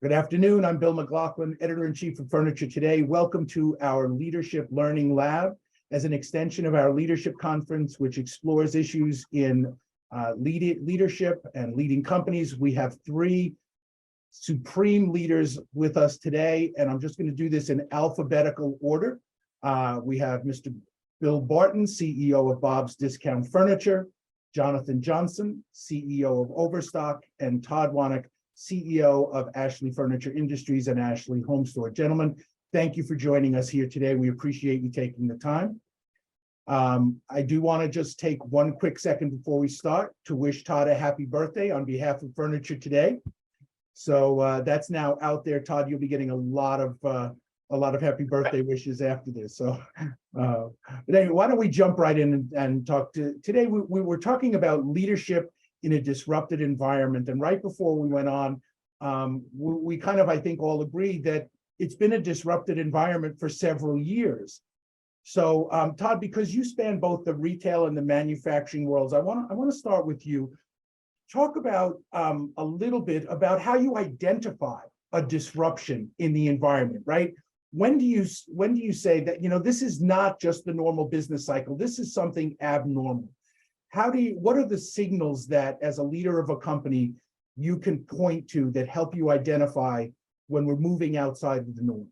Good afternoon. I'm Bill McLaughlin, Editor-in-Chief of Furniture Today. Welcome to our Leadership Learning Lab as an extension of our leadership conference, which explores issues in leadership and leading companies. We have three supreme leaders with us today, and I'm just going to do this in alphabetical order. We have Mr. Bill Barton, CEO of Bob's Discount Furniture, Jonathan Johnson, CEO of Overstock, and Todd Wanick, CEO of Ashley Furniture Industries and Ashley Home Store. Gentlemen, thank you for joining us here today. We appreciate you taking the time. I do want to just take one quick second before we start to wish Todd a happy birthday on behalf of Furniture Today. So that's now out there. Todd, you'll be getting a lot of happy birthday wishes after this. So, but anyway, why don't we jump right in and talk to today? We were talking about leadership in a disrupted environment. And right before we went on, we kind of, I think, all agreed that it's been a disrupted environment for several years. So Todd, because you span both the retail and the manufacturing worlds, I want to start with you. Talk about a little bit about how you identify a disruption in the environment, right? When do you say that, you know, this is not just the normal business cycle, this is something abnormal? What are the signals that, as a leader of a company, you can point to that help you identify when we're moving outside of the norm?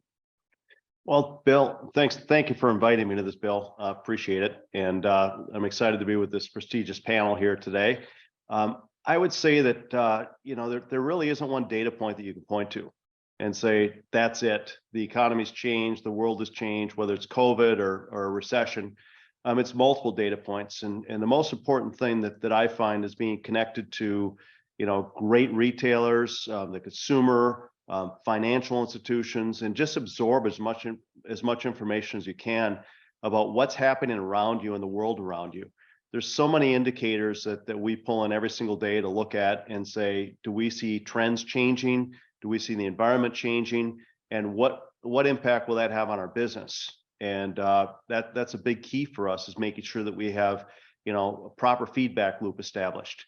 Well, Bill, thank you for inviting me to this, Bill. Appreciate it. And I'm excited to be with this prestigious panel here today. I would say that, you know, there really isn't one data point that you can point to and say, that's it. The economy's changed, the world has changed, whether it's COVID or a recession. It's multiple data points. And the most important thing that I find is being connected to, you know, great retailers, the consumer, financial institutions, and just absorb as much information as you can about what's happening around you and the world around you. There's so many indicators that we pull in every single day to look at and say, do we see trends changing? Do we see the environment changing? And what impact will that have on our business? And that's a big key for us, is making sure that we have, you know, a proper feedback loop established.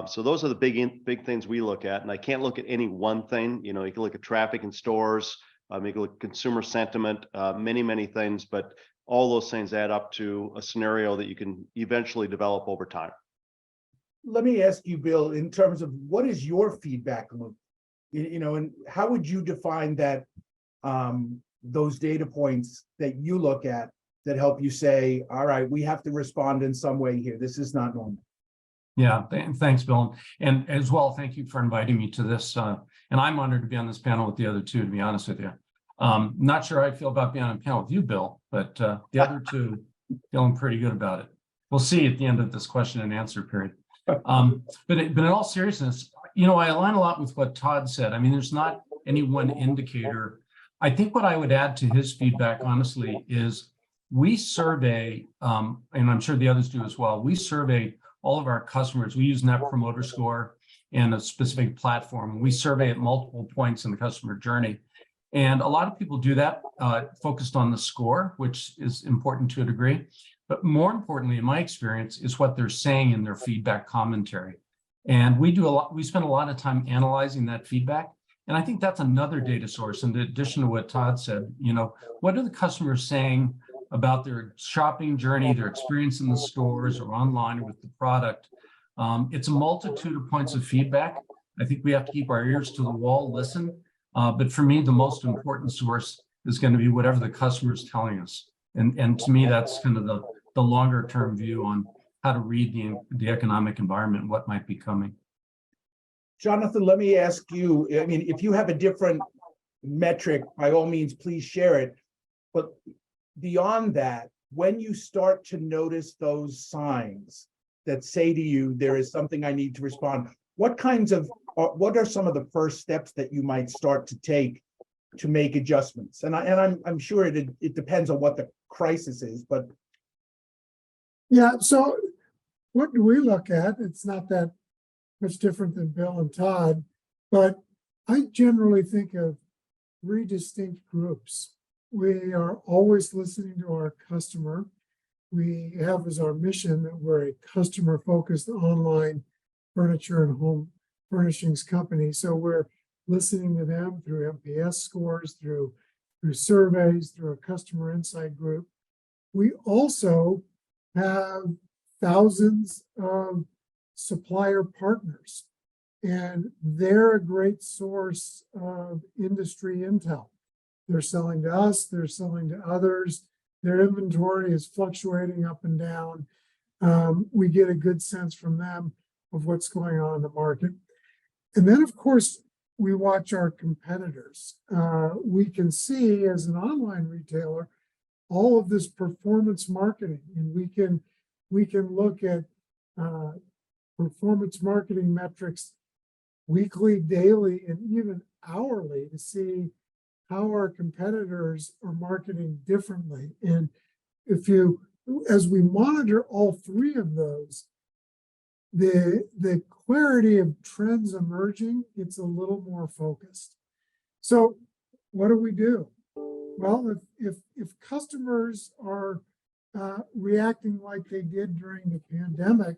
So those are the big things we look at. And I can't look at any one thing. You know, you can look at traffic in stores, you can look at consumer sentiment, many things, but all those things add up to a scenario that you can eventually develop over time. Let me ask you, Bill, in terms of what is your feedback loop? You know, and how would you define that, those data points that you look at that help you say, all right, we have to respond in some way here. This is not normal. Yeah, thanks, Bill. And as well, thank you for inviting me to this. And I'm honored to be on this panel with the other two, to be honest with you. Not sure how I feel about being on a panel with you, Bill, but the other two, feeling pretty good about it. We'll see at the end of this question and answer period. But in all seriousness, you know, I align a lot with what Todd said. I mean, there's not any one indicator. I think what I would add to his feedback, honestly, is we survey, and I'm sure the others do as well, we survey all of our customers. We use Net Promoter Score and a specific platform. We survey at multiple points in the customer journey. And a lot of people do that focused on the score, which is important to a degree. But more importantly, in my experience, is what they're saying in their feedback commentary. And we spend a lot of time analyzing that feedback. And I think that's another data source. In addition to what Todd said, you know, what are the customers saying about their shopping journey, their experience in the stores or online or with the product? It's a multitude of points of feedback. I think we have to keep our ears to the wall, listen. But for me, the most important source is going to be whatever the customer is telling us. And to me, that's kind of the longer term view on how to read the economic environment and what might be coming. Jonathan, let me ask you, I mean, if you have a different metric, by all means, please share it. But beyond that, when you start to notice those signs that say to you, there is something I need to respond, what are some of the first steps that you might start to take to make adjustments? And I'm sure it depends on what the crisis is, but. Yeah, so what do we look at? It's not that much different than Bill and Todd, but I generally think of three distinct groups. We are always listening to our customer. We have as our mission that we're a customer-focused online furniture and home furnishings company. So we're listening to them through NPS scores, through surveys, through a customer insight group. We also have thousands of supplier partners, and they're a great source of industry intel. They're selling to us, they're selling to others. Their inventory is fluctuating up and down. We get a good sense from them of what's going on in the market. And then, of course, we watch our competitors. We can see as an online retailer all of this performance marketing, and we can look at performance marketing metrics weekly, daily, and even hourly to see how our competitors are marketing differently. And as we monitor all three of those, the clarity of trends emerging gets a little more focused. So what do? Well, if customers are reacting like they did during the pandemic,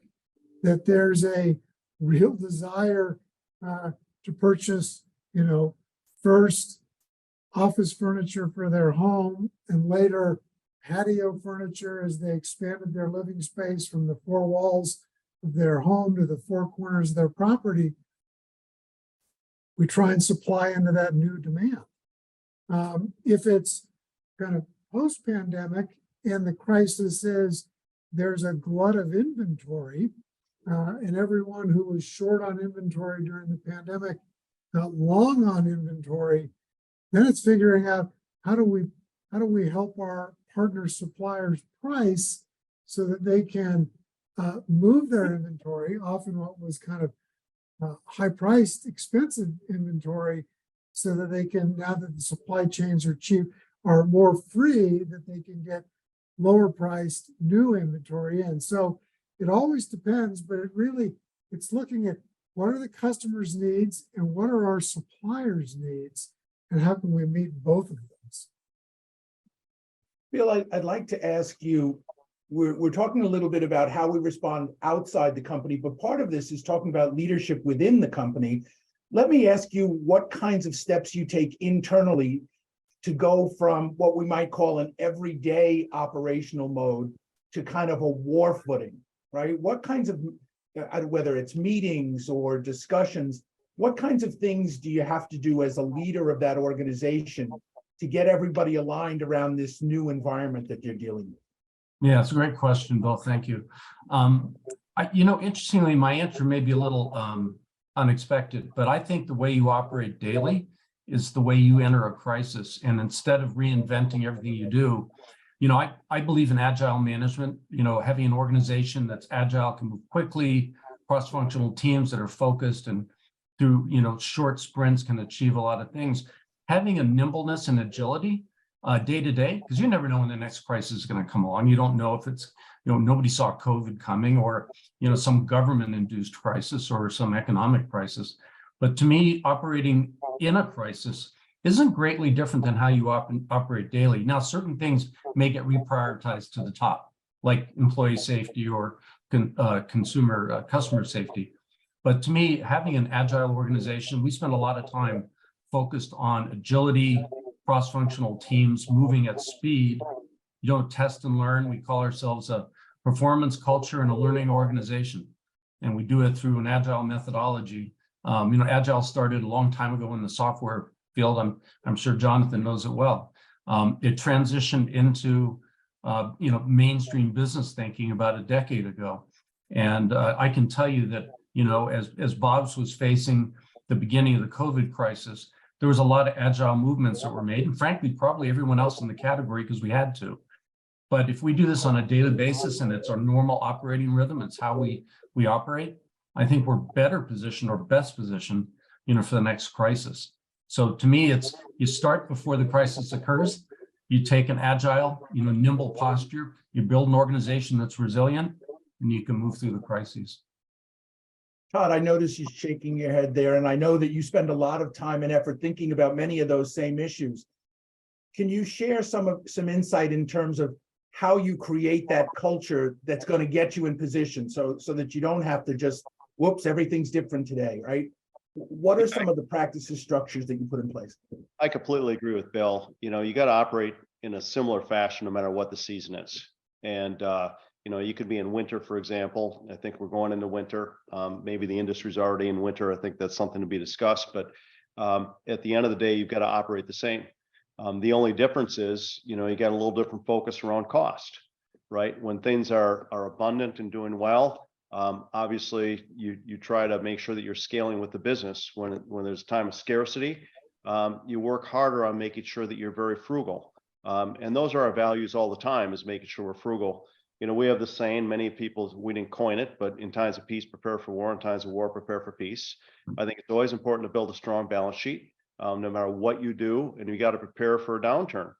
that there's a real desire to purchase, first office furniture for their home and later patio furniture as they expanded their living space from the four walls of their home to the four corners of their property, we try and supply into that new demand. If it's kind of post-pandemic and the crisis is there's a glut of inventory, and everyone who was short on inventory during the pandemic got long on inventory, then it's figuring out how do we help our partner suppliers price so that they can move their inventory, often what was kind of high-priced, expensive inventory, so that they can, now that the supply chains are cheap, are more free, that they can get lower-priced new inventory in. So it always depends, but it's looking at what are the customer's needs and what are our suppliers' needs, and how can we meet both of those? Bill, I'd like to ask you, we're talking a little bit about how we respond outside the company, but part of this is talking about leadership within the company. Let me ask you what kinds of steps you take internally to go from what we might call an everyday operational mode to kind of a war footing, right? What kinds of, whether it's meetings or discussions, what kinds of things do you have to do as a leader of that organization to get everybody aligned around this new environment that you're dealing with? Yeah, it's a great question, Bill. Thank you. Interestingly, my answer may be a little unexpected, but I think the way you operate daily is the way you enter a crisis. And instead of reinventing everything you do, I believe in agile management, having an organization that's agile, can move quickly, cross-functional teams that are focused and through, short sprints can achieve a lot of things. Having a nimbleness and agility day to day, because you never know when the next crisis is going to come along. You don't know if it's, nobody saw COVID coming or, some government-induced crisis or some economic crisis. But to me, operating in a crisis isn't greatly different than how you operate daily. Now, certain things may get reprioritized to the top, like employee safety or customer safety. But to me, having an agile organization, we spend a lot of time focused on agility, cross-functional teams moving at speed. You don't test and learn. We call ourselves a performance culture and a learning organization. And we do it through an agile methodology. Agile started a long time ago in the software field. I'm sure Jonathan knows it well. It transitioned into mainstream business thinking about a decade ago. And I can tell you that, as Bob's was facing the beginning of the COVID crisis, there was a lot of agile movements that were made, and frankly, probably everyone else in the category, because we had to. But if we do this on a daily basis and it's our normal operating rhythm, it's how we operate, I think we're better positioned or best positioned, for the next crisis. So to me, it's you start before the crisis occurs, you take an agile, nimble posture, you build an organization that's resilient, and you can move through the crises. Todd, I notice you shaking your head there, and I know that you spend a lot of time and effort thinking about many of those same issues. Can you share some insight in terms of how you create that culture that's going to get you in position so that you don't have to just, whoops, everything's different today, right? What are some of the practices, structures that you put in place? I completely agree with Bill. You know, you got to operate in a similar fashion no matter what the season is. And, you know, you could be in winter, for example. I think we're going into winter. Maybe the industry's already in winter. I think that's something to be discussed. But at the end of the day, you've got to operate the same. The only difference is, you know, you got a little different focus around cost, right? When things are abundant and doing well, obviously you try to make sure that you're scaling with the business. When there's a time of scarcity, you work harder on making sure that you're very frugal. And those are our values all the time, is making sure we're frugal. You know, we have the saying, many people, we didn't coin it, but in times of peace, prepare for war. In times of war, prepare for peace. I think it's always important to build a strong balance sheet, no matter what you do, and you got to prepare for a downturn.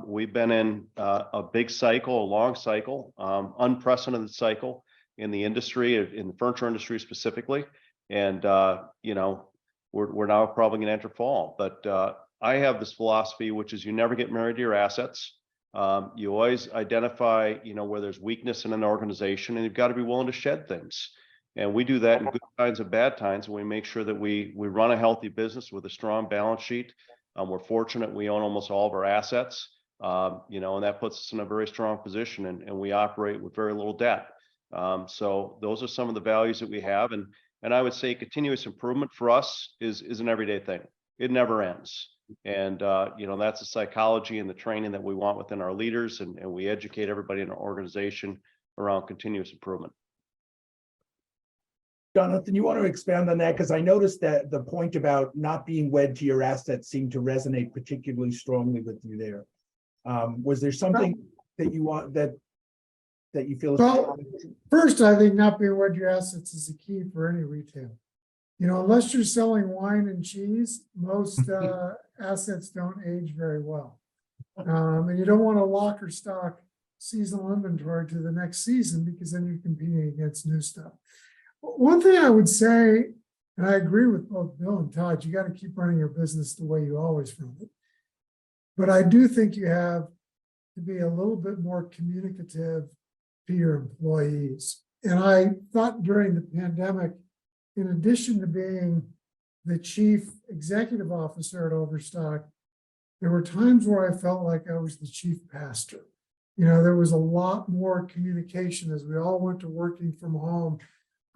We've been in a big cycle, a long cycle, unprecedented cycle in the industry, in the furniture industry specifically. And, you know, we're now probably going to enter fall. But I have this philosophy, which is you never get married to your assets. You always identify, you know, where there's weakness in an organization, and you've got to be willing to shed things. And we do that in good times and bad times, and we make sure that we run a healthy business with a strong balance sheet. We're fortunate we own almost all of our assets, you know, and that puts us in a very strong position, and we operate with very little debt. So those are some of the values that we have. And I would say continuous improvement for us is an everyday thing. It never ends. And, you know, that's the psychology and the training that we want within our leaders. And we educate everybody in our organization around continuous improvement. Jonathan, you want to expand on that? Because I noticed that the point about not being wed to your assets seemed to resonate particularly strongly with you there. Was there something that you want that you feel? Well, first, I think not being wed to your assets is a key for any retail. You know, unless you're selling wine and cheese, most assets don't age very well. And you don't want to lock or stock seasonal inventory to the next season, because then you're competing against new stuff. One thing I would say, and I agree with both Bill and Todd, you got to keep running your business the way you always run it. But I do think you have to be a little bit more communicative to your employees. And I thought during the pandemic, in addition to being the chief executive officer at Overstock, there were times where I felt like I was the chief pastor. You know, there was a lot more communication as we all went to working from home.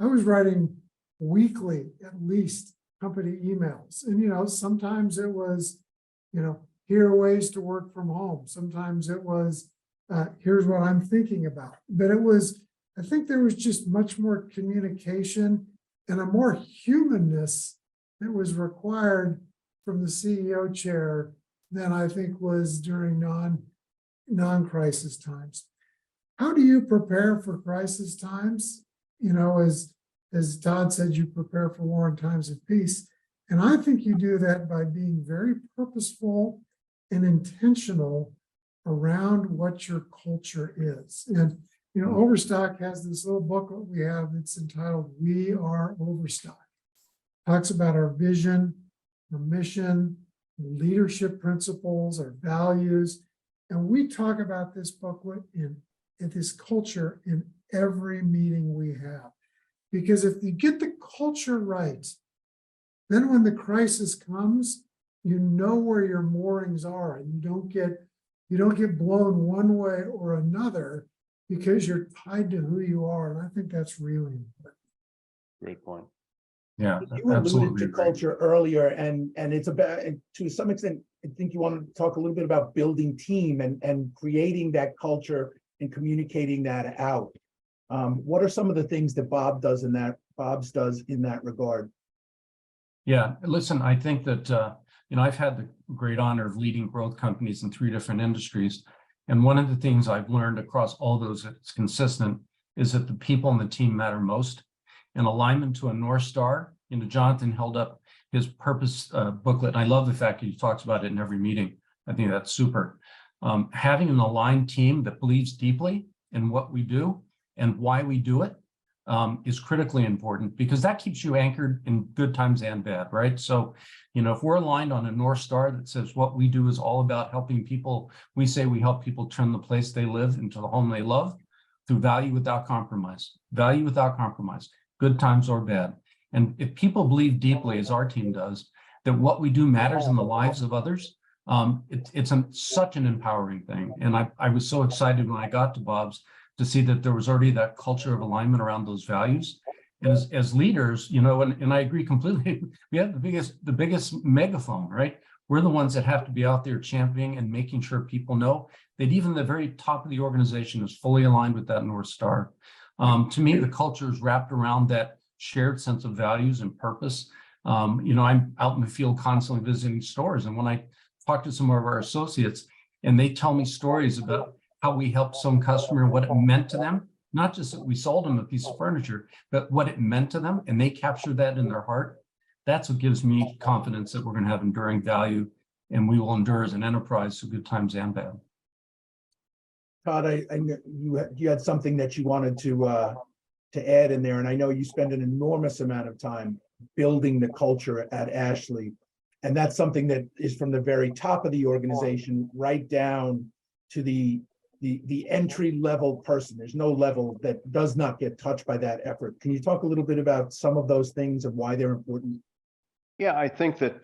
I was writing weekly, at least, company emails. And, you know, sometimes it was, you know, here are ways to work from home. Sometimes it was, here's what I'm thinking about. But it was, I think there was just much more communication and a more humanness that was required from the CEO chair than I think was during non-crisis times. How do you prepare for crisis times? You know, as Todd said, you prepare for war in times of peace. And I think you do that by being very purposeful and intentional around what your culture is. And, you know, Overstock has this little booklet we have that's entitled We Are Overstock. Talks about our vision, our mission, leadership principles, our values. And we talk about this booklet and this culture in every meeting we have. Because if you get the culture right, then when the crisis comes, you know where your moorings are, and you don't get blown one way or another because you're tied to who you are. And I think that's really important. Great point. Yeah, You alluded absolutely. to culture earlier, and it's about, to some extent, I think you want to talk a little bit about building team and creating that culture and communicating that out. What are some of the things that Bob's does in that regard? Yeah, listen, I think that, you know, I've had the great honor of leading growth companies in 3 different industries. And one of the things I've learned across all those that's consistent is that the people and the team matter most. And alignment to a North Star, you know, Jonathan held up his purpose booklet. I love the fact that he talks about it in every meeting. I think that's super. Having an aligned team that believes deeply in what we do and why we do it is critically important, because that keeps you anchored in good times and bad, right? So, you know, if we're aligned on a North Star that says what we do is all about helping people, we say we help people turn the place they live into the home they love through value without compromise, good times or bad. And if people believe deeply, as our team does, that what we do matters in the lives of others, it's such an empowering thing. And I was so excited when I got to Bob's to see that there was already that culture of alignment around those values. And as leaders, you know, and I agree completely, we have the biggest megaphone, right? We're the ones that have to be out there championing and making sure people know that even the very top of the organization is fully aligned with that North Star. To me, the culture is wrapped around that shared sense of values and purpose. You know, I'm out in the field constantly visiting stores, and when I talk to some of our associates and they tell me stories about how we helped some customer and what it meant to them, not just that we sold them a piece of furniture, but what it meant to them, and they capture that in their heart. That's what gives me confidence that we're going to have enduring value and we will endure as an enterprise through good times and bad. Todd, I know you had something that you wanted to add in there, and I know you spend an enormous amount of time building the culture at Ashley, and that's something that is from the very top of the organization right down to the entry level person. There's no level that does not get touched by that effort. Can you talk a little bit about some of those things and why they're important? Yeah, I think that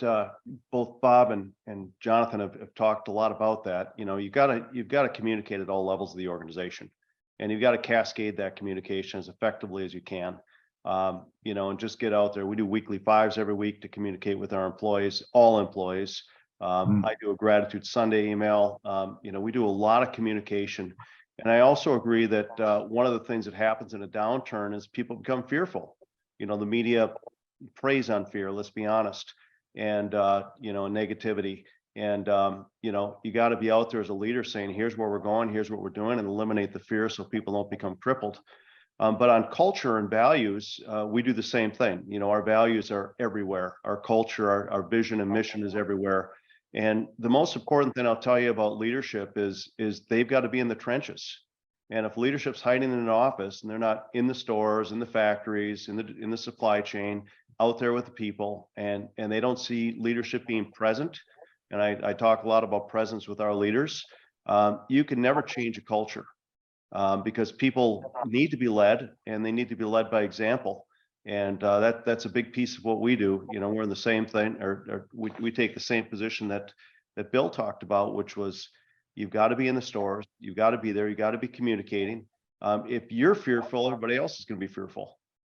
both Bob and Jonathan have talked a lot about that. You know, you've got to communicate at all levels of the organization, and you've got to cascade that communication as effectively as you can. You know, and just get out there. We do weekly fives every week to communicate with our employees, all employees. I do a gratitude Sunday email. You know, we do a lot of communication. And I also agree that one of the things that happens in a downturn is people become fearful. You know, the media preys on fear, let's be honest, and you know, negativity. And you know, you got to be out there as a leader saying, here's where we're going, here's what we're doing, and eliminate the fear so people don't become crippled. But on culture and values, we do the same thing. You know, our values are everywhere. Our culture, our vision and mission is everywhere. And the most important thing I'll tell you about leadership is they've got to be in the trenches. And if leadership's hiding in an office and they're not in the stores, in the factories, in the supply chain, out there with the people, and they don't see leadership being present, and I talk a lot about presence with our leaders, you can never change a culture because people need to be led, and they need to be led by example. And that's a big piece of what we do. You know, we're in the same thing, or we take the same position that Bill talked about, which was you've got to be in the stores, you've got to be there, you got to be communicating. If you're fearful, everybody else is going to be fearful.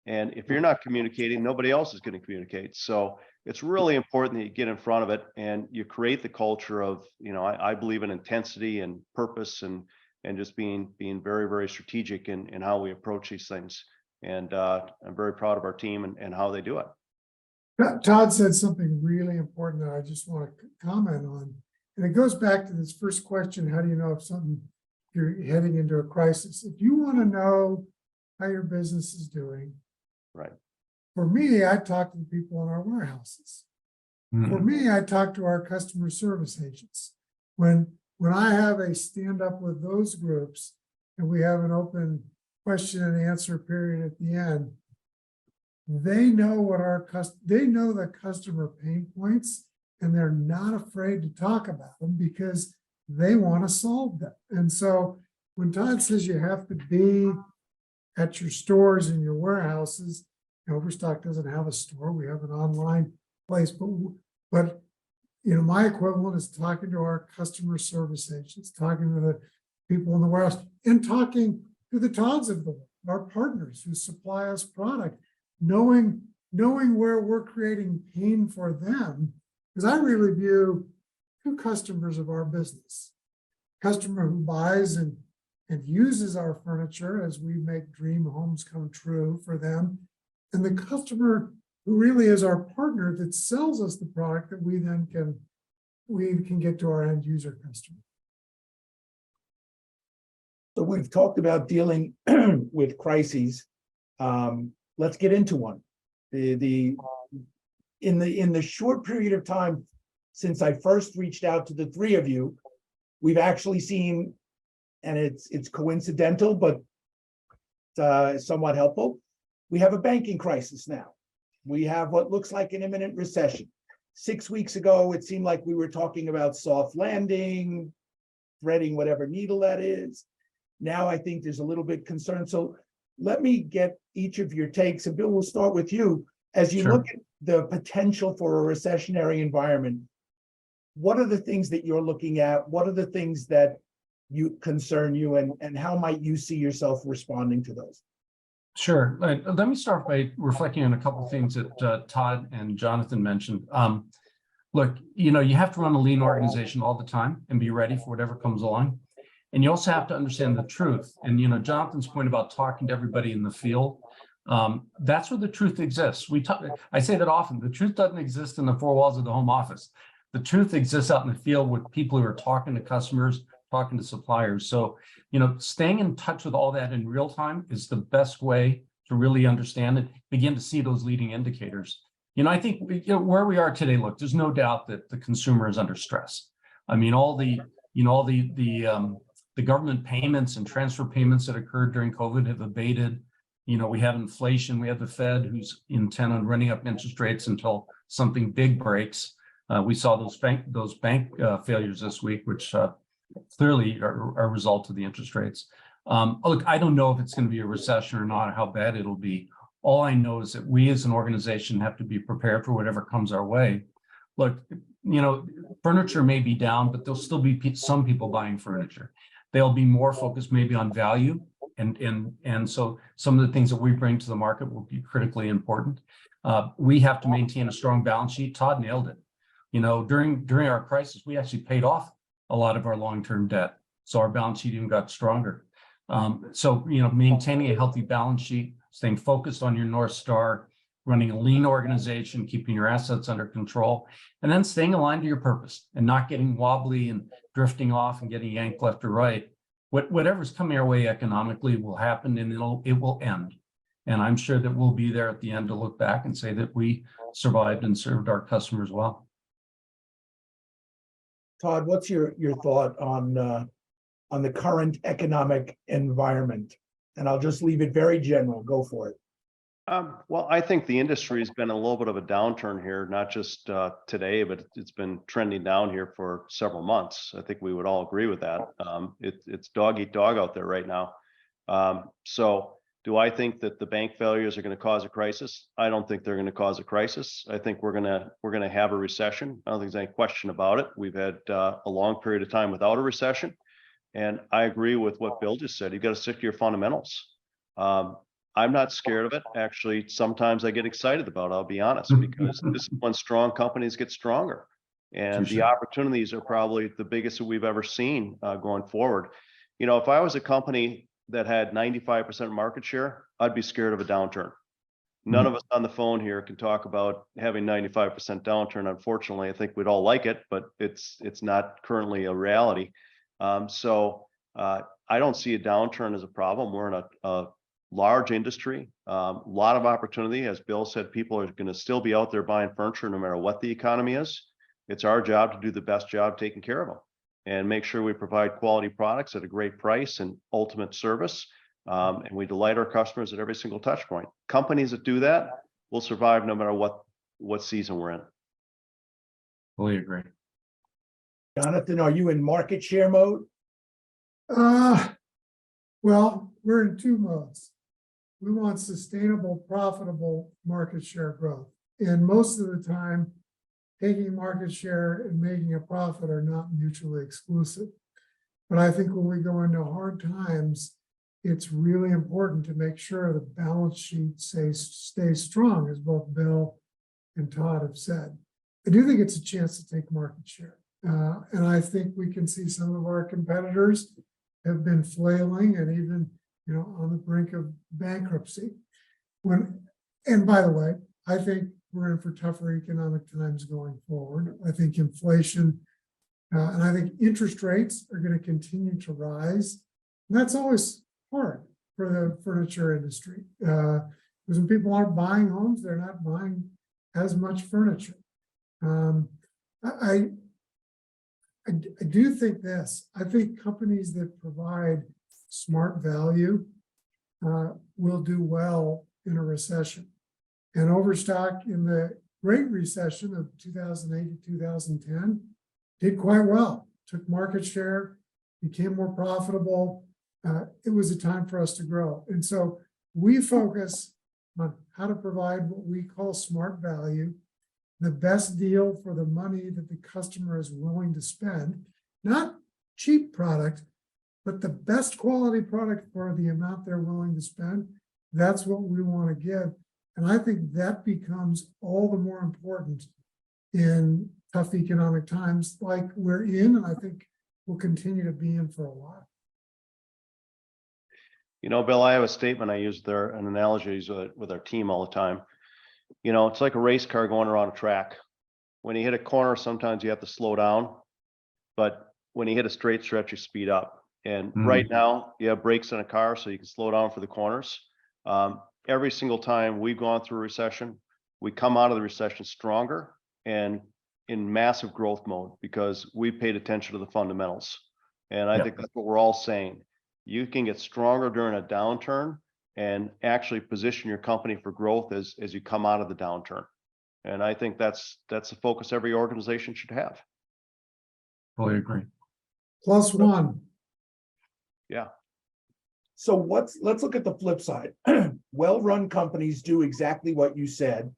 And if you're not communicating, nobody else is going to communicate. So it's really important that you get in front of it and you create the culture of, you know, I believe in intensity and purpose and just being very, very strategic in how we approach these things. And I'm very proud of our team and how they do it. Todd said something really important that I just want to comment on. And it goes back to this first question, how do you know if you're heading into a crisis? If you want to know how your business is doing, right? For me, I talk to the people in our warehouses. For me, I talk to our customer service agents. When I have a stand up with those groups and we have an open question and answer period at the end, they know they know the customer pain points, and they're not afraid to talk about them because they want to solve them. And so when Todd says you have to be at your stores and your warehouses, Overstock doesn't have a store. We have an online place, but you know, my equivalent is talking to our customer service agents, talking to the people in the warehouse, and talking to the Todds of the world, our partners who supply us product, knowing where we're creating pain for them. Because I really view two customers of our business: customer who buys and uses our furniture as we make dream homes come true for them, and the customer who really is our partner that sells us the product that we then can get to our end user customer. So we've talked about dealing with crises. Let's get into one. In the short period of time since I first reached out to the three of you, we've actually seen, and it's coincidental, but somewhat helpful. We have a banking crisis now. We have what looks like an imminent recession. 6 weeks ago, it seemed like we were talking about soft landing, threading whatever needle that is. Now I think there's a little bit concern. So let me get each of your takes, and Bill, we'll start with you. As you Sure. look at the potential for a recessionary environment, what are the things that you're looking at? What are the things that you concern you, and how might you see yourself responding to those? Sure. Let me start by reflecting on a couple of things that Todd and Jonathan mentioned. Look, you have to run a lean organization all the time and be ready for whatever comes along. And you also have to understand the truth. And, Jonathan's point about talking to everybody in the field, that's where the truth exists. I say that often. The truth doesn't exist in the four walls of the home office. The truth exists out in the field with people who are talking to customers, talking to suppliers. So, staying in touch with all that in real time is the best way to really understand it, begin to see those leading indicators. I think where we are today, look, there's no doubt that the consumer is under stress. I mean, all the government payments and transfer payments that occurred during COVID have abated. We have inflation. We have the Fed who's intent on running up interest rates until something big breaks. We saw those bank failures this week, which clearly are a result of the interest rates. Look, I don't know if it's going to be a recession or not, or how bad it'll be. All I know is that we as an organization have to be prepared for whatever comes our way. Look, furniture may be down, but there'll still be some people buying furniture. They'll be more focused maybe on value. And so some of the things that we bring to the market will be critically important. We have to maintain a strong balance sheet. Todd nailed it. During our crisis, we actually paid off a lot of our long-term debt. So our balance sheet even got stronger. So maintaining a healthy balance sheet, staying focused on your North Star, running a lean organization, keeping your assets under control, and then staying aligned to your purpose and not getting wobbly and drifting off and getting yanked left or right. Whatever's coming our way economically will happen, and it will end. And I'm sure that we'll be there at the end to look back and say that we survived and served our customers well. Todd, what's your thought on the current economic environment? And I'll just leave it very general. Go for it. Well, I think the industry has been a little bit of a downturn here, not just today, but it's been trending down here for several months. I think we would all agree with that. It's dog eat dog out there right now. So do I think that the bank failures are going to cause a crisis? I don't think they're going to cause a crisis. I think we're going to have a recession. I don't think there's any question about it. We've had a long period of time without a recession. And I agree with what Bill just said. You've got to stick to your fundamentals. I'm not scared of it. Actually, sometimes I get excited about it, I'll be honest, because this is when strong companies get stronger. And the opportunities are probably the biggest that we've ever seen going forward. If I was a company that had 95% market share, I'd be scared of a downturn. None of us on the phone here can talk about having 95% downturn. Unfortunately, I think we'd all like it, but it's not currently a reality. So I don't see a downturn as a problem. We're in a large industry, a lot of opportunity. As Bill said, people are going to still be out there buying furniture no matter what the economy is. It's our job to do the best job taking care of them and make sure we provide quality products at a great price and ultimate service. And we delight our customers at every single touch point. Companies that do that will survive no matter what season we're in. Fully agree. Jonathan, are you in market share mode? Well, we're in two modes. We want sustainable, profitable market share growth. And most of the time, taking market share and making a profit are not mutually exclusive. But I think when we go into hard times, it's really important to make sure the balance sheet stays strong, as both Bill and Todd have said. I do think it's a chance to take market share. And I think we can see some of our competitors have been flailing and even, on the brink of bankruptcy. And by the way, I think we're in for tougher economic times going forward. I think inflation and I think interest rates are going to continue to rise. And that's always hard for the furniture industry. Because when people aren't buying homes, they're not buying as much furniture. I do think this. I think companies that provide smart value will do well in a recession. And Overstock in the Great Recession of 2008 to 2010 did quite well, took market share, became more profitable. It was a time for us to grow. And so we focus on how to provide what we call smart value, the best deal for the money that the customer is willing to spend, not cheap product, but the best quality product for the amount they're willing to spend. That's what we want to give. And I think that becomes all the more important in tough economic times like we're in, and I think we'll continue to be in for a while. You know, Bill, I have a statement I use there, an analogy I use with our team all the time. You know, it's like a race car going around a track. When you hit a corner, sometimes you have to slow down, but when you hit a straight stretch, you speed up. And right now, you have brakes in a car, so you can slow down for the corners. Every single time we've gone through a recession, we come out of the recession stronger and in massive growth mode because we paid attention to the fundamentals. And I think that's what we're all saying. You can get stronger during a downturn and actually position your company for growth as you come out of the downturn. And I think that's the focus every organization should have. Fully agree. +1. Yeah. So let's look at the flip side. Well-run companies do exactly what you said.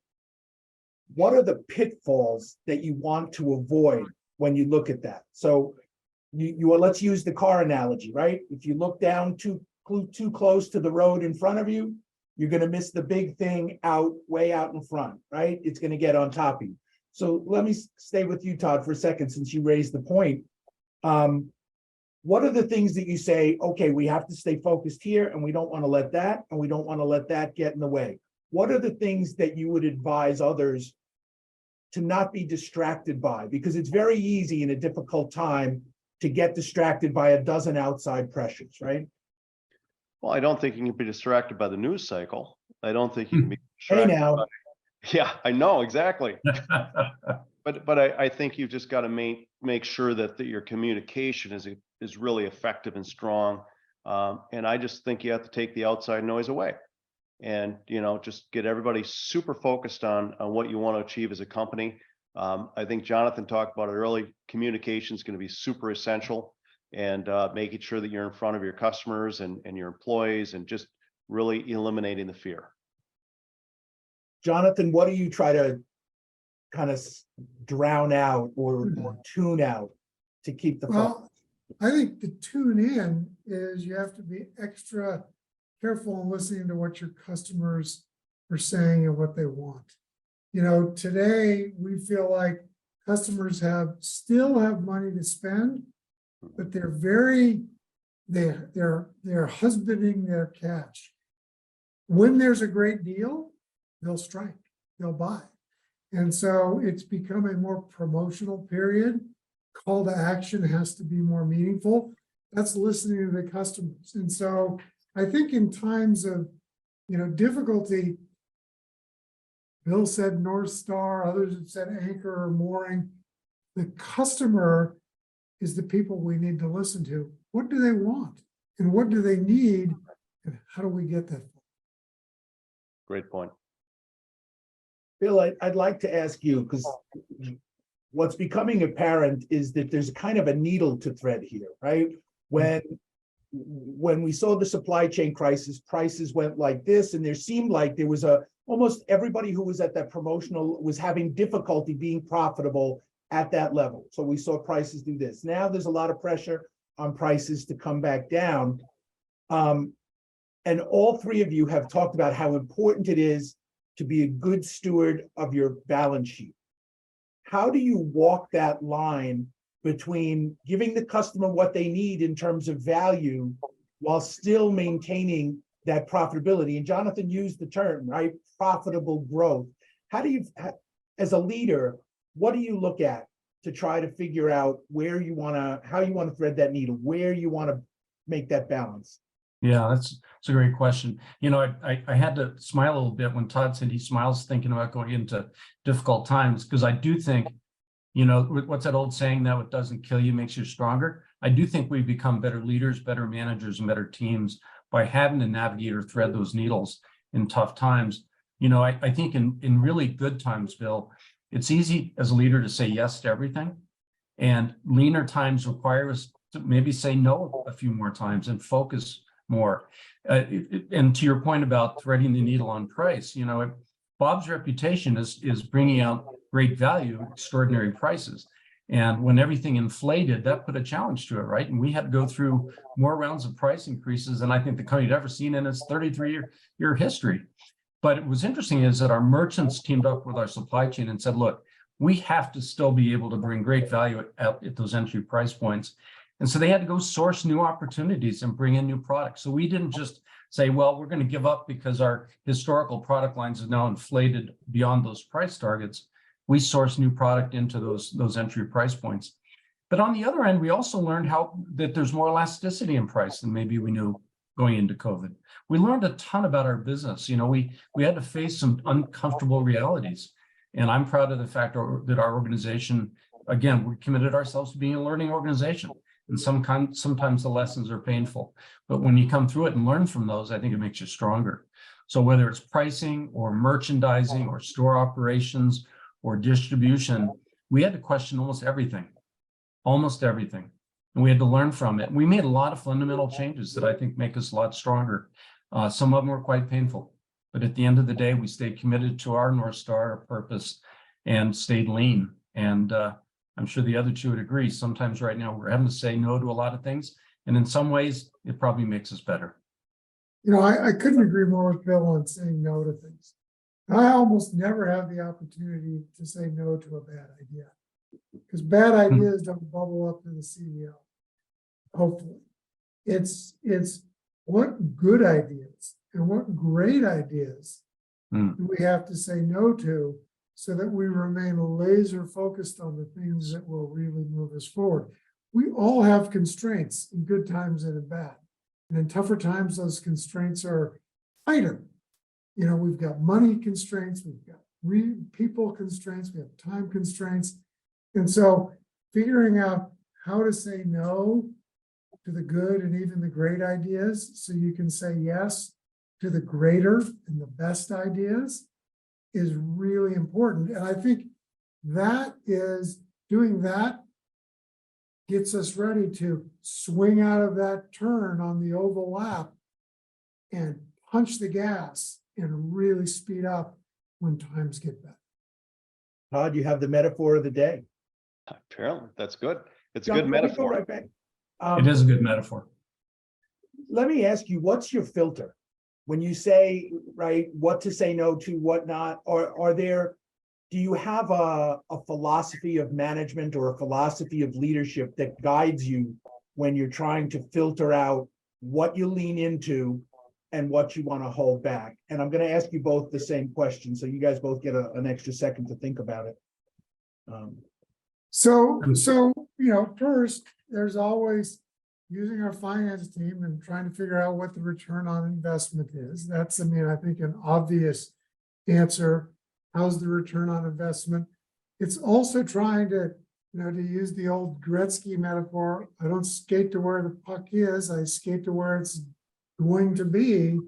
What are the pitfalls that you want to avoid when you look at that? So let's use the car analogy, right? If you look down too close to the road in front of you, you're going to miss the big thing way out in front, right? It's going to get on top of you. So let me stay with you, Todd, for a second, since you raised the point. What are the things that you say, okay, we have to stay focused here and we don't want to let that, and we don't want to let that get in the way? What are the things that you would advise others to not be distracted by? Because it's very easy in a difficult time to get distracted by a dozen outside pressures, right? Well, I don't think you can be distracted by the news cycle. I don't think you can be Hey distracted now. by, yeah, I know, exactly. But I think you've just got to make sure that your communication is really effective and strong. And I just think you have to take the outside noise away and, you know, just get everybody super focused on what you want to achieve as a company. I think Jonathan talked about it early. Communication is going to be super essential, and making sure that you're in front of your customers and your employees and just really eliminating the fear. Jonathan, what do you try to kind of drown out or tune out to keep the focus? Well, I think the tune in is you have to be extra careful in listening to what your customers are saying and what they want. You know, today we feel like customers still have money to spend, but they're husbanding their cash. When there's a great deal, they'll strike, they'll buy. And so it's become a more promotional period. Call to action has to be more meaningful. That's listening to the customers. And so I think in times of, you know, difficulty, Bill said North Star, others have said anchor or mooring. The customer is the people we need to listen to. What do they want? And what do they need? And how do we get that? Great point. Bill, I'd like to ask you, because what's becoming apparent is that there's kind of a needle to thread here, right? When we saw the supply chain crisis, prices went like this, and there seemed like there was almost everybody who was at that promotional was having difficulty being profitable at that level. So we saw prices do this. Now there's a lot of pressure on prices to come back down. And all three of you have talked about how important it is to be a good steward of your balance sheet. How do you walk that line between giving the customer what they need in terms of value while still maintaining that profitability? And Jonathan used the term, right? Profitable growth. How do you, as a leader, what do you look at to try to figure out how you want to thread that needle, where you want to make that balance? Yeah, that's a great question. You know, I had to smile a little bit when Todd said he smiles thinking about going into difficult times, because I do think, you know, what's that old saying, that what doesn't kill you makes you stronger? I do think we become better leaders, better managers, and better teams by having to navigate or thread those needles in tough times. You know, I think in really good times, Bill, it's easy as a leader to say yes to everything. And leaner times require us to maybe say no a few more times and focus more. And to your point about threading the needle on price, Bob's reputation is bringing out great value, extraordinary prices. And when everything inflated, that put a challenge to it, right? And we had to go through more rounds of price increases than I think the company had ever seen in its 33-year history. But it was interesting is that our merchants teamed up with our supply chain and said, look, we have to still be able to bring great value at those entry price points. And so they had to go source new opportunities and bring in new products. So we didn't just say, well, we're going to give up because our historical product lines have now inflated beyond those price targets. We source new product into those entry price points. But on the other end, we also learned that there's more elasticity in price than maybe we knew going into COVID. We learned a ton about our business. We had to face some uncomfortable realities. And I'm proud of the fact that our organization, again, we committed ourselves to being a learning organization. And sometimes the lessons are painful. But when you come through it and learn from those, I think it makes you stronger. So whether it's pricing or merchandising or store operations or distribution, we had to question almost everything. And we had to learn from it. We made a lot of fundamental changes that I think make us a lot stronger. Some of them were quite painful. But at the end of the day, we stayed committed to our North Star, our purpose, and stayed lean. And I'm sure the other two would agree. Sometimes right now we're having to say no to a lot of things. And in some ways, it probably makes us better. I couldn't agree more with Bill on saying no to things. I almost never have the opportunity to say no to a bad idea, because bad ideas don't bubble up to the CEO. Hopefully, it's what good ideas and what great ideas do we have to say no to, so that we remain laser focused on the things that will really move us forward. We all have constraints in good times and in bad. And in tougher times, those constraints are tighter. We've got money constraints, we've got people constraints, we have time constraints. And so figuring out how to say no to the good and even the great ideas, so you can say yes to the greater and the best ideas, is really important. And I think doing that gets us ready to swing out of that turn on the oval lap and punch the gas and really speed up when times get better. Todd, you have the metaphor of the day. Apparently, that's good. It's a John, good let me go metaphor. right back. It is a good metaphor. Let me ask you, what's your filter? When you say, right, what to say no to, what not, do you have a philosophy of management or a philosophy of leadership that guides you when you're trying to filter out what you lean into and what you want to hold back? And I'm going to ask you both the same question, so you guys both get an extra second to think about it. So first, there's always using our finance team and trying to figure out what the return on investment is. That's, I think, an obvious answer. How's the return on investment? It's also trying to, to use the old Gretzky metaphor, I don't skate to where the puck is, I skate to where it's going to be.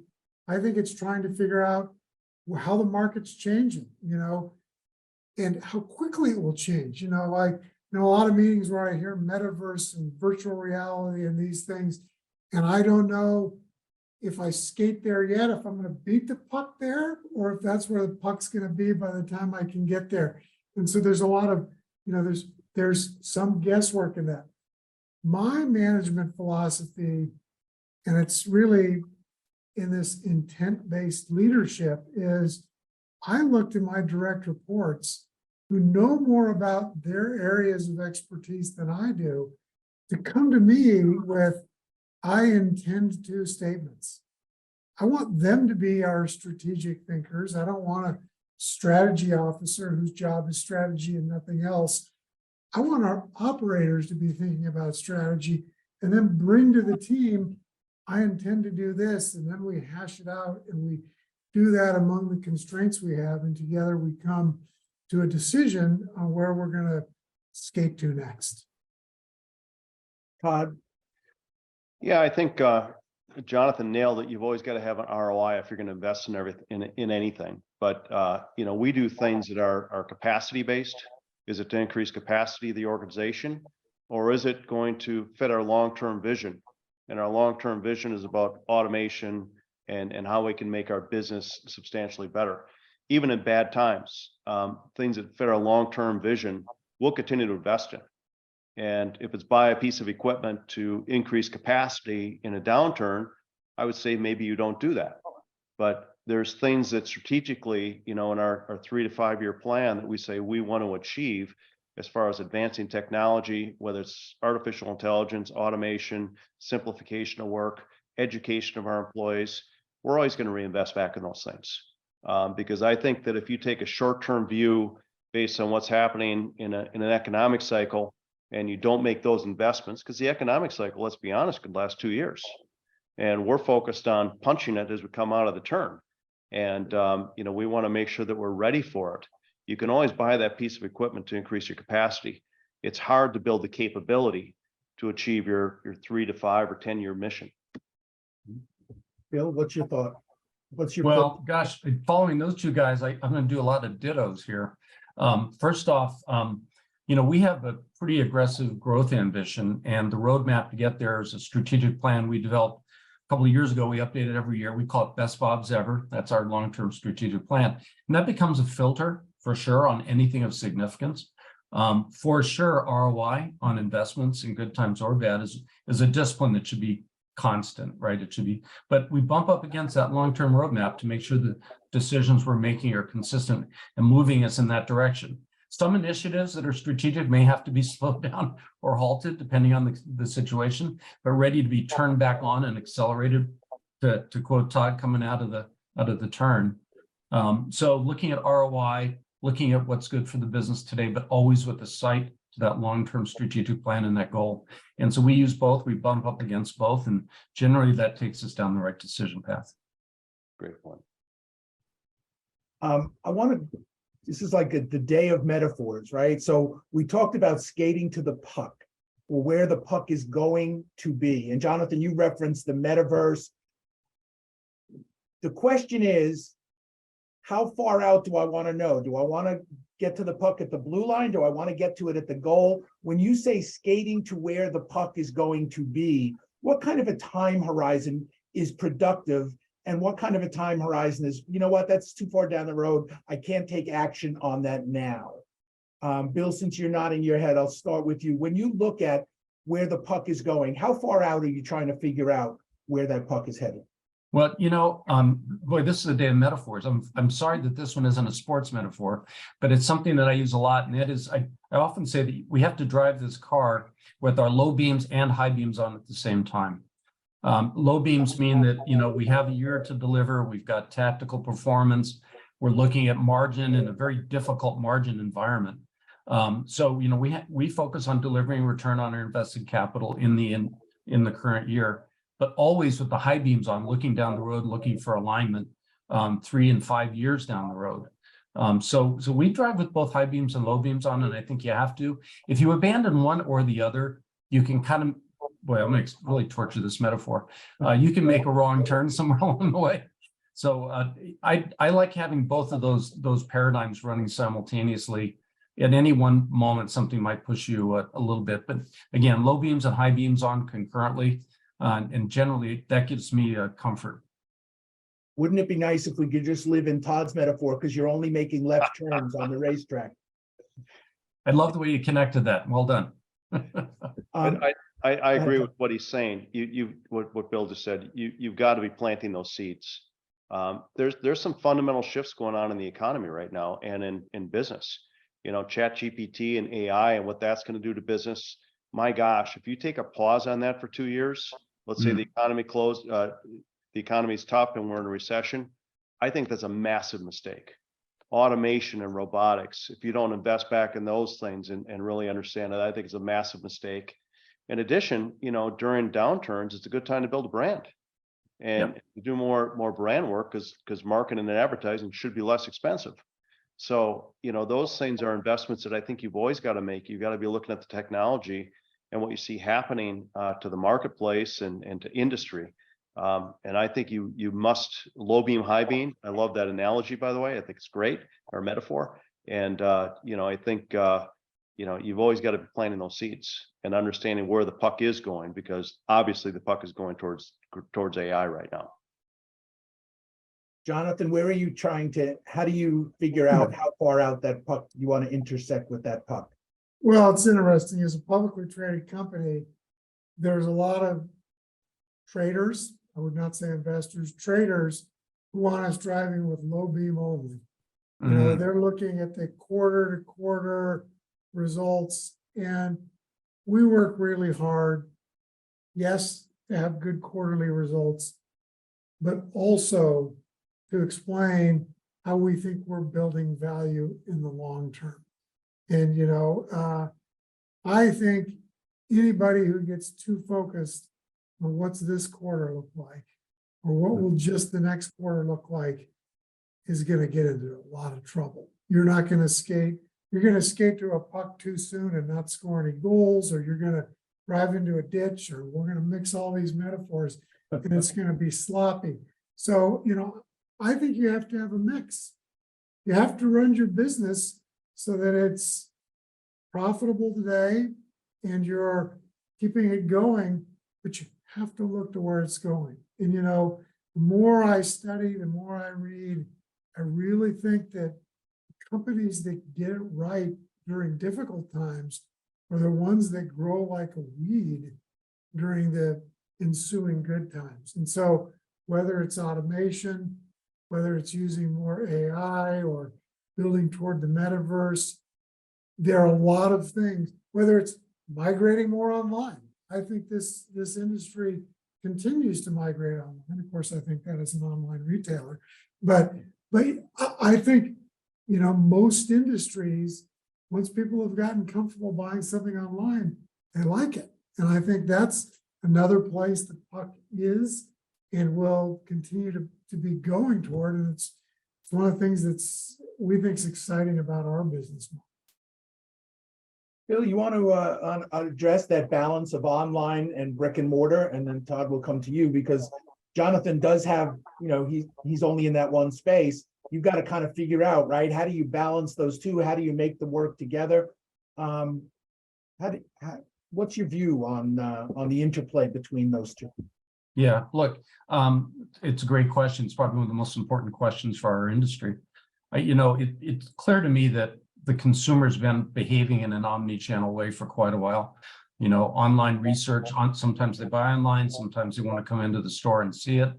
I think it's trying to figure out how the market's changing, and how quickly it will change. Like, a lot of meetings where I hear metaverse and virtual reality and these things, and I don't know if I skate there yet, if I'm going to beat the puck there, or if that's where the puck's going to be by the time I can get there. And so there's a lot of, there's some guesswork in that. My management philosophy, and it's really in this intent-based leadership, is I look to my direct reports who know more about their areas of expertise than I do to come to me with, I intend to statements. I want them to be our strategic thinkers. I don't want a strategy officer whose job is strategy and nothing else. I want our operators to be thinking about strategy and then bring to the team, I intend to do this, and then we hash it out and we do that among the constraints we have, and together we come to a decision on where we're going to skate to next. Todd? Yeah, I think Jonathan nailed it. You've always got to have an ROI if you're going to invest in everything, in anything. But we do things that are capacity based. Is it to increase capacity of the organization, or is it going to fit our long-term vision and our long-term vision is about automation and how we can make our business substantially better. Even in bad times, things that fit our long-term vision, we'll continue to invest in. And if it's buy a piece of equipment to increase capacity in a downturn, I would say maybe you don't do that. But there's things that strategically, in our 3 to 5 year plan that we say we want to achieve as far as advancing technology, whether it's artificial intelligence, automation, simplification of work, education of our employees. We're always going to reinvest back in those things. Because I think that if you take a short-term view based on what's happening in an economic cycle, and you don't make those investments, because the economic cycle, let's be honest, could last 2 years. And we're focused on punching it as we come out of the turn. And, we want to make sure that we're ready for it. You can always buy that piece of equipment to increase your capacity. It's hard to build the capability to achieve your 3 to 5 or 10 year mission. Bill, what's your thought? What's your Well, gosh, following those two guys, I'm going to do a lot of dittos here. First off, we have a pretty aggressive growth ambition, and the roadmap to get there is a strategic plan we developed a couple of years ago. We update it every year. We call it Best Bobs Ever. That's our long-term strategic plan. And that becomes a filter for sure on anything of significance. For sure, ROI on investments in good times or bad is a discipline that should be constant, right? It should be, but we bump up against that long-term roadmap to make sure the decisions we're making are consistent and moving us in that direction. Some initiatives that are strategic may have to be slowed down or halted depending on the situation, but ready to be turned back on and accelerated, to quote Todd, coming out of the turn. So looking at ROI, looking at what's good for the business today, but always with a sight to that long-term strategic plan and that goal. And so we use both, we bump up against both, and generally that takes us down the right decision path. Great point. This is like the day of metaphors, right? So we talked about skating to the puck, or where the puck is going to be. And Jonathan, you referenced the metaverse. The question is, how far out do I want to know? Do I want to get to the puck at the blue line? Do I want to get to it at the goal? When you say skating to where the puck is going to be, what kind of a time horizon is productive? And what kind of a time horizon is, that's too far down the road. I can't take action on that now. Bill, since you're nodding your head, I'll start with you. When you look at where the puck is going, how far out are you trying to figure out where that puck is headed? Well, boy, this is a day of metaphors. I'm sorry that this one isn't a sports metaphor, but it's something that I use a lot. And that is, I often say that we have to drive this car with our low beams and high beams on at the same time. Low beams mean that, we have a year to deliver. We've got tactical performance. We're looking at margin in a very difficult margin environment. So, we focus on delivering return on our invested capital in the current year, but always with the high beams on, looking down the road, looking for alignment 3 and 5 years down the road. So we drive with both high beams and low beams on, and I think you have to. If you abandon one or the other, you can kind of, boy, I'm going to really torture this metaphor. You can make a wrong turn somewhere along the way. So I like having both of those paradigms running simultaneously. At any one moment, something might push you a little bit, but again, low beams and high beams on concurrently, and generally that gives me comfort. Wouldn't it be nice if we could just live in Todd's metaphor, because you're only making left turns on the racetrack? I love the way you connected that. Well done. I agree with what he's saying. What Bill just said. You've got to be planting those seeds. There's some fundamental shifts going on in the economy right now and in business. ChatGPT and AI and what that's going to do to business. My gosh, if you take a pause on that for 2 years, let's say the economy closed, the economy's tough and we're in a recession, I think that's a massive mistake. Automation and robotics, if you don't invest back in those things and really understand it, I think it's a massive mistake. In addition, during downturns, it's a good time to build a brand and do more brand work because marketing and advertising should be less expensive. So, those things are investments that I think you've always got to make. You've got to be looking at the technology and what you see happening to the marketplace and to industry. And I think you must low beam, high beam. I love that analogy, by the way. I think it's great, or metaphor. And, I think you've always got to be planting those seeds and understanding where the puck is going, because obviously the puck is going towards AI right now. Jonathan, where are you how do you figure out how far out that puck you want to intersect with that puck? Well, it's interesting. As a publicly traded company, there's a lot of traders, I would not say investors, traders who want us driving with low beam only. You know, they're looking at the quarter to quarter results, and we work really hard, yes, to have good quarterly results, but also to explain how we think we're building value in the long term. And, I think anybody who gets too focused on what's this quarter look like, or what will just the next quarter look like, is going to get into a lot of trouble. You're not going to skate. You're going to skate to a puck too soon and not score any goals, or you're going to drive into a ditch, or we're going to mix all these metaphors and it's going to be sloppy. So, I think you have to have a mix. You have to run your business so that it's profitable today and you're keeping it going, but you have to look to where it's going. And, the more I study, the more I read, I really think that companies that get it right during difficult times are the ones that grow like a weed during the ensuing good times. And so whether it's automation, whether it's using more AI or building toward the metaverse, there are a lot of things, whether it's migrating more online. I think this industry continues to migrate online. Of course, I think that as an online retailer, but I think, most industries, once people have gotten comfortable buying something online, they like it. And I think that's another place the puck is and will continue to be going toward. And it's one of the things we think is exciting about our business model. Bill, you want to address that balance of online and brick and mortar, and then Todd will come to you, because Jonathan does have, he's only in that one space. You've got to kind of figure out, right? How do you balance those two? How do you make them work together? What's your view on the interplay between those two? Yeah, look, it's a great question. It's probably one of the most important questions for our industry. It's clear to me that the consumer's been behaving in an omni-channel way for quite a while. Online research, sometimes they buy online, sometimes they want to come into the store and see it.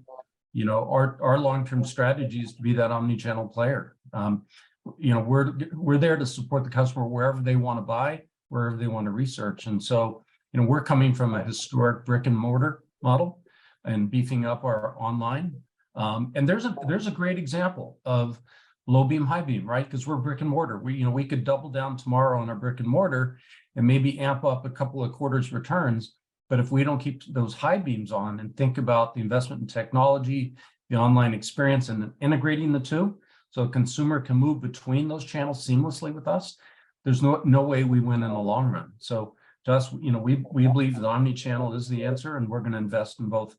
Our long-term strategy is to be that omni-channel player. We're there to support the customer wherever they want to buy, wherever they want to research. And so, we're coming from a historic brick and mortar model and beefing up our online. And there's a great example of low beam, high beam, right? Because we're brick and mortar. We could double down tomorrow on our brick and mortar and maybe amp up a couple of quarters returns. But if we don't keep those high beams on and think about the investment in technology, the online experience, and integrating the two, so a consumer can move between those channels seamlessly with us, there's no way we win in the long run. So just, we believe that omni-channel is the answer, and we're going to invest in both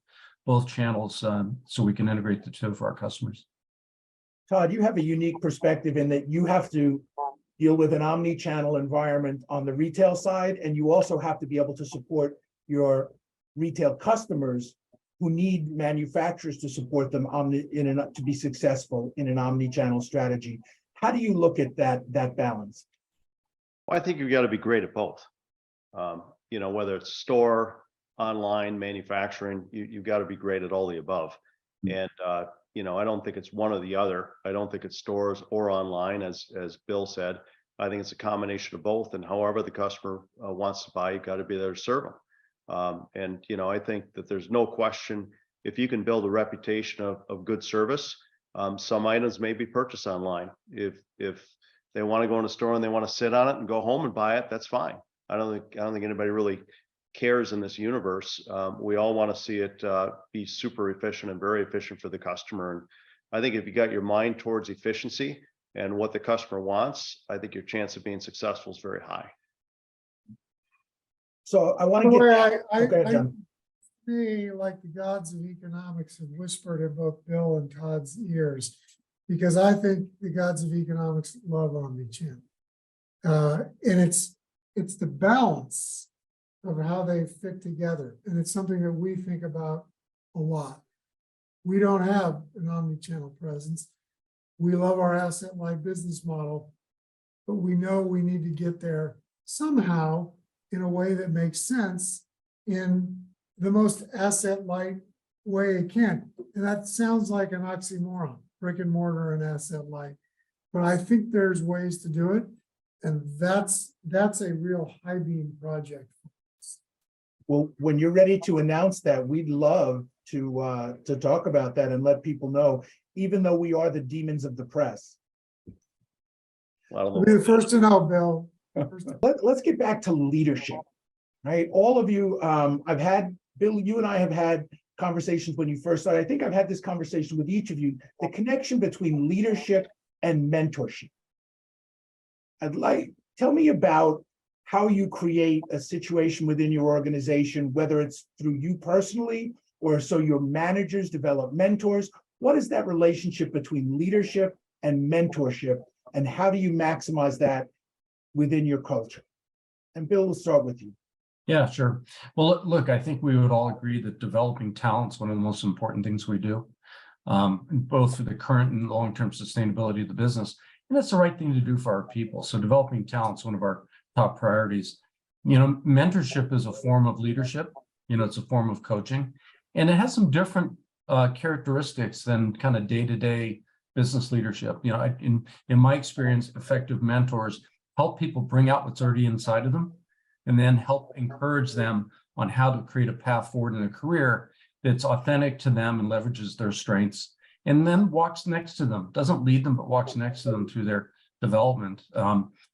channels so we can integrate the two for our customers. Todd, you have a unique perspective in that you have to deal with an omni-channel environment on the retail side, and you also have to be able to support your retail customers who need manufacturers to support them to be successful in an omni-channel strategy. How do you look at that balance? Well, I think you've got to be great at both. Whether it's store, online, manufacturing, you've got to be great at all the above. And I don't think it's one or the other. I don't think it's stores or online, as Bill said. I think it's a combination of both. And however the customer wants to buy, you've got to be there to serve them. I think that there's no question, if you can build a reputation of good service, some items may be purchased online. If they want to go in a store and they want to sit on it and go home and buy it, that's fine. I don't think anybody really cares in this universe. We all want to see it be super efficient and very efficient for the customer. And I think if you got your mind towards efficiency and what the customer wants, I think your chance of being successful is very high. So I want to get me like the gods of economics have whispered in both Bill and Todd's ears, because I think the gods of economics love omni-channel. And it's the balance of how they fit together. And it's something that we think about a lot. We don't have an omni-channel presence. We love our asset-light business model, but we know we need to get there somehow in a way that makes sense in the most asset-light way it can. And that sounds like an oxymoron, brick and mortar and asset-light. But I think there's ways to do it. And that's a real high beam project. Well, when you're ready to announce that, we'd love to talk about that and let people know, even though we are the demons of the press. We'll be the first to know, Bill. Let's get back to leadership, right? All of you, I've had, Bill, you and I have had conversations when you first started. I think I've had this conversation with each of you, the connection between leadership and mentorship. Tell me about how you create a situation within your organization, whether it's through you personally or so your managers develop mentors. What is that relationship between leadership and mentorship, and how do you maximize that within your culture? And Bill, we'll start with you. Yeah, sure. Well, look, I think we would all agree that developing talent is one of the most important things we do, both for the current and long-term sustainability of the business. And that's the right thing to do for our people. So developing talent is one of our top priorities. You know, mentorship is a form of leadership. You know, it's a form of coaching, and it has some different characteristics than kind of day-to-day business leadership. You know, in my experience, effective mentors help people bring out what's already inside of them, and then help encourage them on how to create a path forward in a career that's authentic to them and leverages their strengths, and then walks next to them, doesn't lead them, but walks next to them through their development.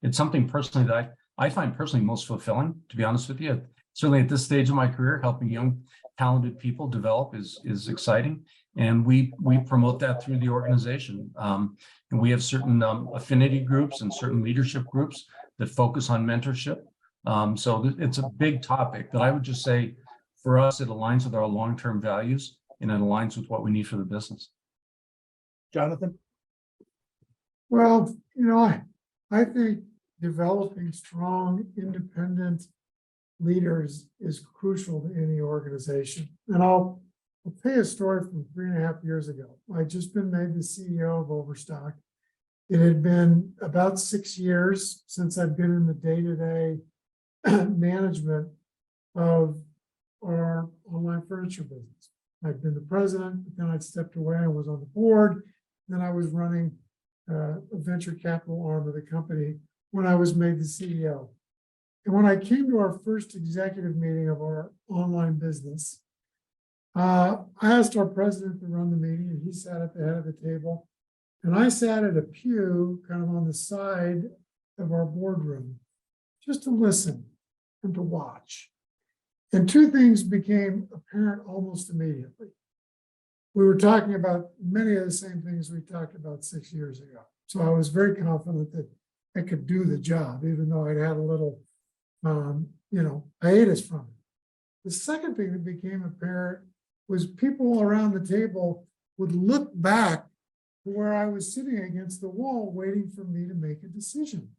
It's something personally that I find personally most fulfilling, to be honest with you. Certainly at this stage of my career, helping young, talented people develop is exciting. And we promote that through the organization. And we have certain affinity groups and certain leadership groups that focus on mentorship. So it's a big topic that I would just say, for us, it aligns with our long-term values and it aligns with what we need for the business. Jonathan? Well, you know, I think developing strong, independent leaders is crucial to any organization. And I'll tell you a story from 3.5 years ago. I'd just been made the CEO of Overstock. It had been about 6 years since I'd been in the day-to-day management of our online furniture business. I'd been the president, but then I'd stepped away and was on the board. Then I was running a venture capital arm of the company when I was made the CEO. And when I came to our first executive meeting of our online business, I asked our president to run the meeting, and he sat at the head of the table. And I sat at a pew kind of on the side of our boardroom just to listen and to watch. And two things became apparent almost immediately. We were talking about many of the same things we talked about 6 years ago. So I was very confident that I could do the job, even though I'd had a little, hiatus from it. The second thing that became apparent was people around the table would look back to where I was sitting against the wall waiting for me to make a decision.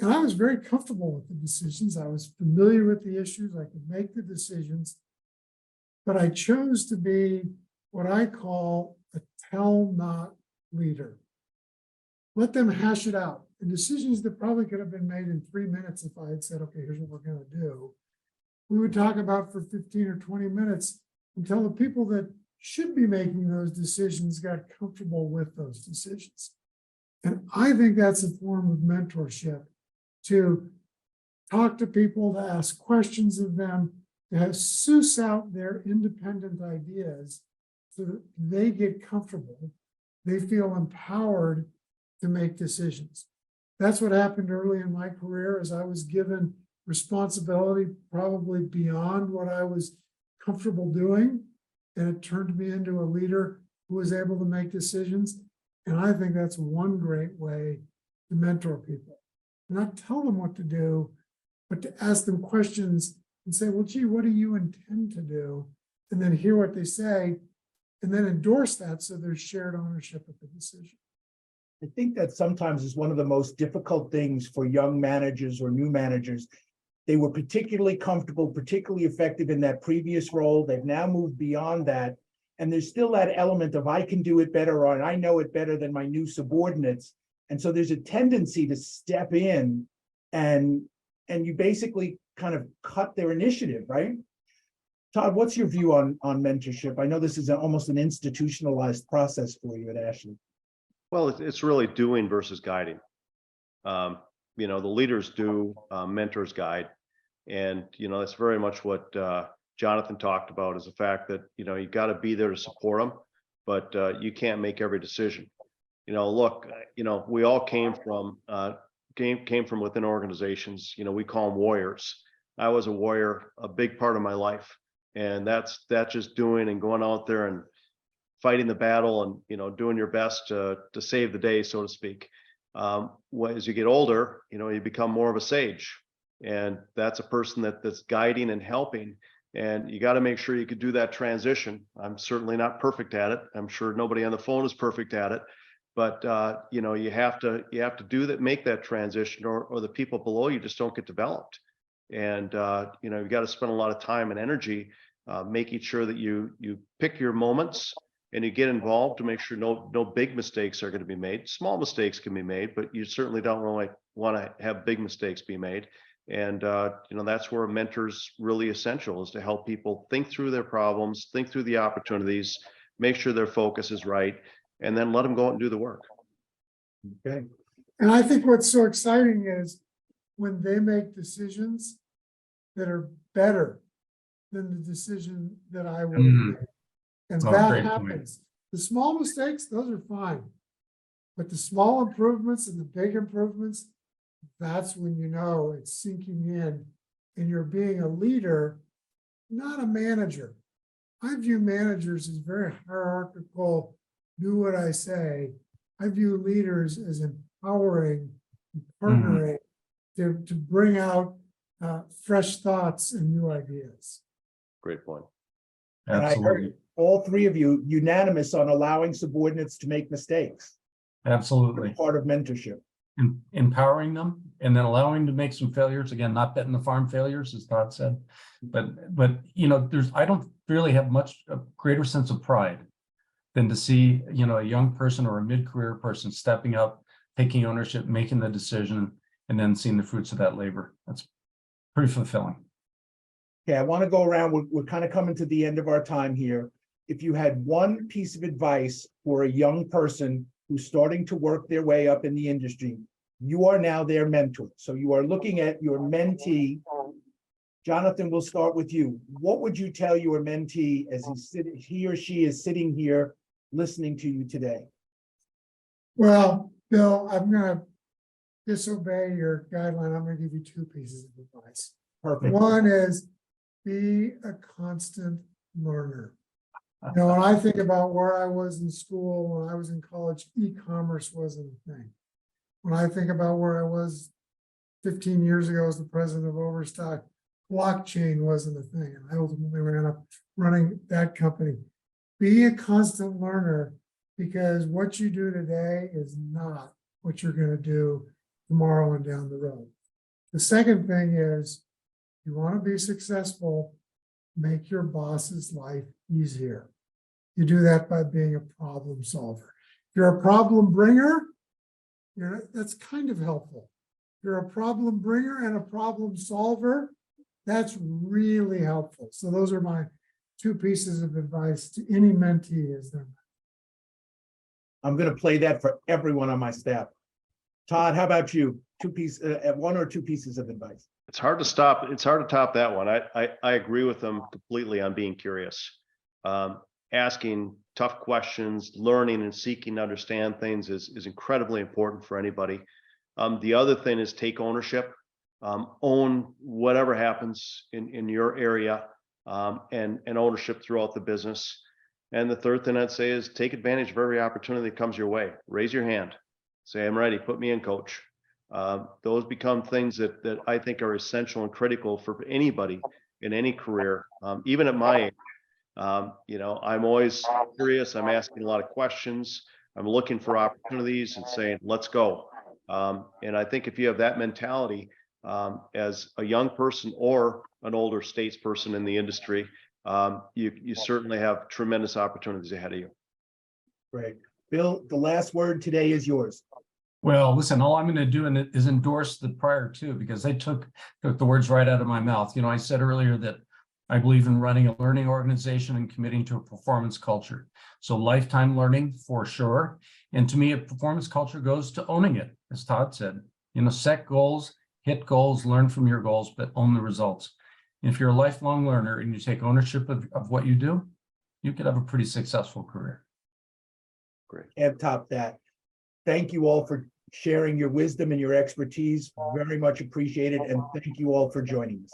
And I was very comfortable with the decisions. I was familiar with the issues. I could make the decisions. But I chose to be what I call a tell-not leader. Let them hash it out. And decisions that probably could have been made in 3 minutes if I had said, okay, here's what we're going to do. We would talk about for 15 or 20 minutes until the people that should be making those decisions got comfortable with those decisions. And I think that's a form of mentorship, to talk to people, to ask questions of them, to suss out their independent ideas so that they get comfortable, they feel empowered to make decisions. That's what happened early in my career, as I was given responsibility probably beyond what I was comfortable doing. And it turned me into a leader who was able to make decisions. And I think that's one great way to mentor people. Not tell them what to do, but to ask them questions and say, well, gee, what do you intend to do? And then hear what they say, and then endorse that so there's shared ownership of the decision. I think that sometimes is one of the most difficult things for young managers or new managers. They were particularly comfortable, particularly effective in that previous role. They've now moved beyond that. And there's still that element of I can do it better, or I know it better than my new subordinates. And so there's a tendency to step in and you basically kind of cut their initiative, right? Todd, what's your view on mentorship? I know this is almost an institutionalized process for you at Ashley. Well, it's really doing versus guiding. You know, the leaders do, mentors guide. And, you know, that's very much what Jonathan talked about, is the fact that, you know, you got to be there to support them, but you can't make every decision. You know, look, you know, we all came from within organizations. You know, we call them warriors. I was a warrior a big part of my life, and that's just doing and going out there and fighting the battle and, you know, doing your best to save the day, so to speak. As you get older, you know, you become more of a sage, and that's a person that's guiding and helping. And you got to make sure you could do that transition. I'm certainly not perfect at it. I'm sure nobody on the phone is perfect at it, but you know, you have to do that, make that transition, or the people below you just don't get developed. And you know, you got to spend a lot of time and energy making sure that you pick your moments and you get involved to make sure no big mistakes are going to be made. Small mistakes can be made, but you certainly don't really want to have big mistakes be made. And you know, that's where a mentor's really essential, is to help people think through their problems, think through the opportunities, make sure their focus is right, and then let them go out and do the work. Okay. And I think what's so exciting is when they make decisions that are better than the decision that I would have made. And Oh, that great point. happens. The small mistakes, those are fine. But the small improvements and the big improvements, that's when you know it's sinking in and you're being a leader, not a manager. I view managers as very hierarchical, do what I say. I view leaders as empowering, and partnering to bring out fresh thoughts and new ideas. Great point. And I heard all three of you unanimous on allowing subordinates to make mistakes. Absolutely. Part of mentorship. Empowering them and then allowing them to make some failures. Again, not betting the farm failures, as Todd said. But you know, I don't really have much a greater sense of pride than to see, you know, a young person or a mid-career person stepping up, taking ownership, making the decision, and then seeing the fruits of that labor. That's pretty fulfilling. Okay, I want to go around. We're kind of coming to the end of our time here. If you had one piece of advice for a young person who's starting to work their way up in the industry, you are now their mentor. So you are looking at your mentee. Jonathan, we'll start with you. What would you tell your mentee as he or she is sitting here listening to you today? Well, Bill, I'm going to disobey your guideline. I'm going to give you two pieces of advice. Perfect. One is be a constant learner. You know, when I think about where I was in school, when I was in college, e-commerce wasn't a thing. When I think about where I was 15 years ago as the president of Overstock, blockchain wasn't a thing. And I ultimately ran up running that company. Be a constant learner, because what you do today is not what you're going to do tomorrow and down the road. The second thing is, you want to be successful, make your boss's life easier. You do that by being a problem solver. If you're a problem bringer, that's kind of helpful. If you're a problem bringer and a problem solver, that's really helpful. So those are my two pieces of advice to any mentee as their. I'm going to play that for everyone on my staff. Todd, how about you? One or two pieces of advice. It's hard to stop. It's hard to top that one. I agree with them completely on being curious, asking tough questions, learning and seeking to understand things is incredibly important for anybody. The other thing is take ownership, own whatever happens in your area, and ownership throughout the business. And the third thing I'd say is take advantage of every opportunity that comes your way. Raise your hand. Say, I'm ready. Put me in, coach. Those become things that I think are essential and critical for anybody in any career, even at my age. You know, I'm always curious. I'm asking a lot of questions. I'm looking for opportunities and saying, let's go. And I think if you have that mentality, as a young person or an older statesperson in the industry, you certainly have tremendous opportunities ahead of you. Great. Bill, the last word today is yours. Well, listen, all I'm going to do is endorse the prior two, because they took the words right out of my mouth. You know, I said earlier that I believe in running a learning organization and committing to a performance culture. So lifetime learning for sure. And to me, a performance culture goes to owning it, as Todd said. You know, set goals, hit goals, learn from your goals, but own the results. If you're a lifelong learner and you take ownership of what you do, you could have a pretty successful career. Great. And top that. Thank you all for sharing your wisdom and your expertise. Very much appreciated. And thank you all for joining us.